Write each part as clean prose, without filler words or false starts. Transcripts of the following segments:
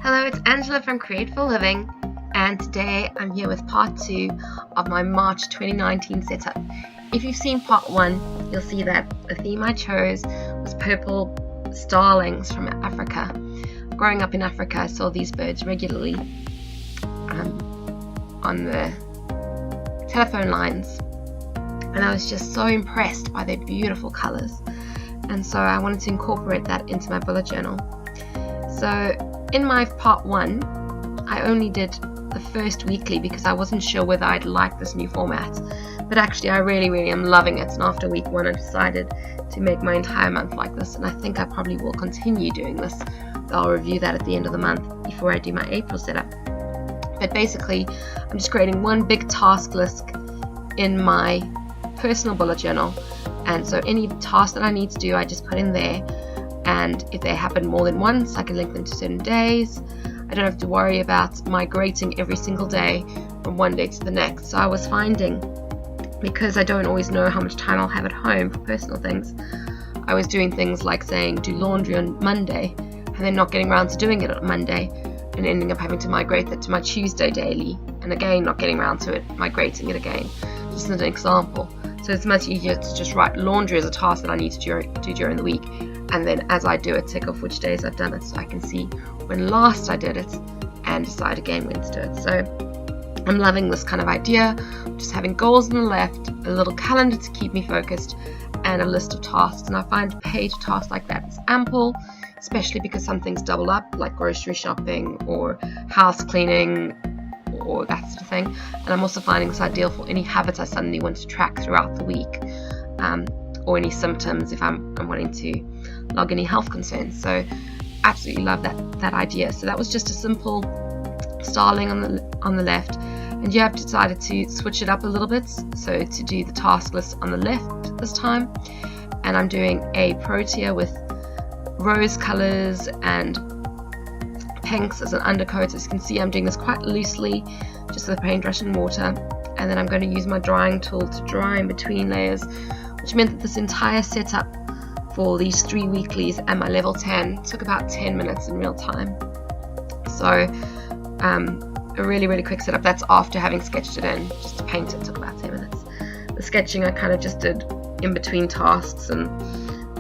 Hello, it's Angela from Create for Living, and today I'm here with part 2 of my March 2019 setup. If you've seen part 1, you'll see that the theme I chose was purple starlings from Africa. Growing up in Africa, I saw these birds regularly on the telephone lines, and I was just so impressed by their beautiful colors, and so I wanted to incorporate that into my bullet journal. So in my part 1, I only did the first weekly because I wasn't sure whether I'd like this new format, but actually I really am loving it, and after week 1 I decided to make my entire month like this, and I think I probably will continue doing this. I'll review that at the end of the month before I do my April setup. But basically I'm just creating one big task list in my personal bullet journal, and so any task that I need to do I just put in there, and if they happen more than once I can link them to certain days. I don't have to worry about migrating every single day from one day to the next. So I was finding, because I don't always know how much time I'll have at home for personal things, I was doing things like saying do laundry on Monday and then not getting around to doing it on Monday, and ending up having to migrate that to my Tuesday daily, and again not getting around to it, migrating it again. Just as an example. So it's much easier to just write laundry as a task that I need to do during the week, and then as I do it, tick off which days I've done it, so I can see when last I did it and decide again when to do it. So I'm loving this kind of idea, just having goals on the left, a little calendar to keep me focused, and a list of tasks. And I find a page of tasks like that is ample, especially because some things double up, like grocery shopping or house cleaning or that sort of thing. And I'm also finding this ideal for any habits I suddenly want to track throughout the week, or any symptoms if I'm wanting to log any health concerns. So absolutely love that idea. So that was just a simple starling on the left, and you have decided to switch it up a little bit, so to do the task list on the left this time, and I'm doing a protea with rose colors and pinks as an undercoat. As you can see, I'm doing this quite loosely, just with a paintbrush and water, and then I'm going to use my drying tool to dry in between layers, which meant that this entire setup for these 3 weeklies and my level 10 took about 10 minutes in real time. So a really quick setup. That's after having sketched it in. Just to paint it took about 10 minutes. The sketching I kind of just did in between tasks and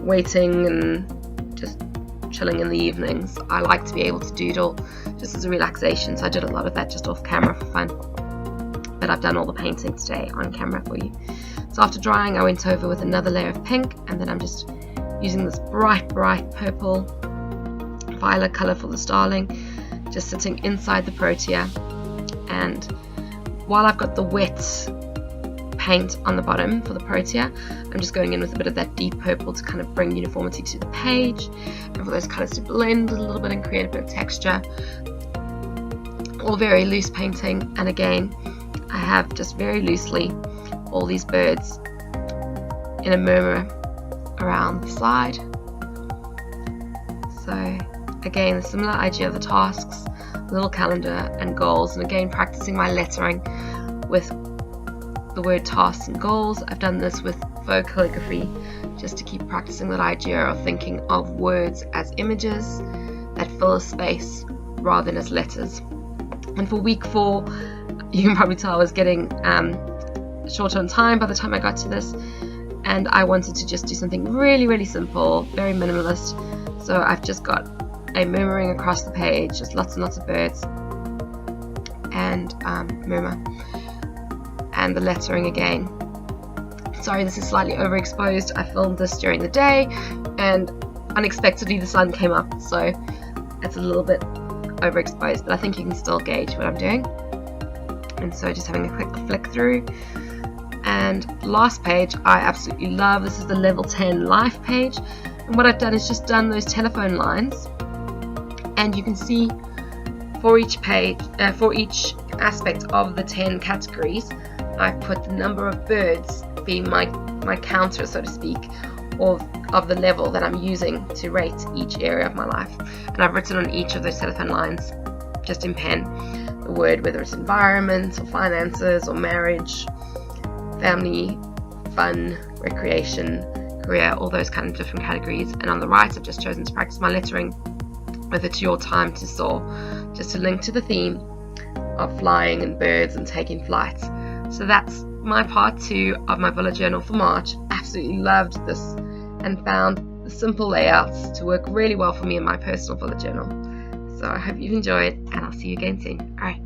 waiting and just chilling in the evenings. I like to be able to doodle just as a relaxation, so I did a lot of that just off camera for fun, but I've done all the painting today on camera for you. So after drying I went over with another layer of pink, and then I'm just using this bright purple violet color for the starling, just sitting inside the protea. And while I've got the wet paint on the bottom for the protea, I'm just going in with a bit of that deep purple to kind of bring uniformity to the page, and for those colors to blend a little bit and create a bit of texture. All very loose painting, and again I have just very loosely all these birds in a murmur around the side. So again, a similar idea of the tasks, little calendar and goals, and again practicing my lettering with the word tasks and goals. I've done this with faux calligraphy just to keep practicing that idea of thinking of words as images that fill a space rather than as letters. And for week 4, you can probably tell I was getting short on time by the time I got to this, and I wanted to just do something really simple, very minimalist. So I've just got a murmuring across the page, just lots and lots of birds, and murmur, and the lettering again. Sorry, this is slightly overexposed. I filmed this during the day, and unexpectedly the sun came up, so it's a little bit overexposed, but I think you can still gauge what I'm doing. And so just having a quick flick through. And last page I absolutely love. This is the level 10 life page, and what I've done is just done those telephone lines, and you can see for each page, for each aspect of the 10 categories, I've put the number of birds being my counter, so to speak, of the level that I'm using to rate each area of my life. And I've written on each of those telephone lines, just in pen, the word, whether it's environment or finances or marriage, family, fun, recreation, career, all those kind of different categories. And on the right I've just chosen to practice my lettering with It's Your Time to Soar, just to link to the theme of flying and birds and taking flight. So that's my part 2 of my bullet journal for March. Absolutely loved this and found the simple layouts to work really well for me in my personal bullet journal. So I hope you've enjoyed, and I'll see you again soon. Alright.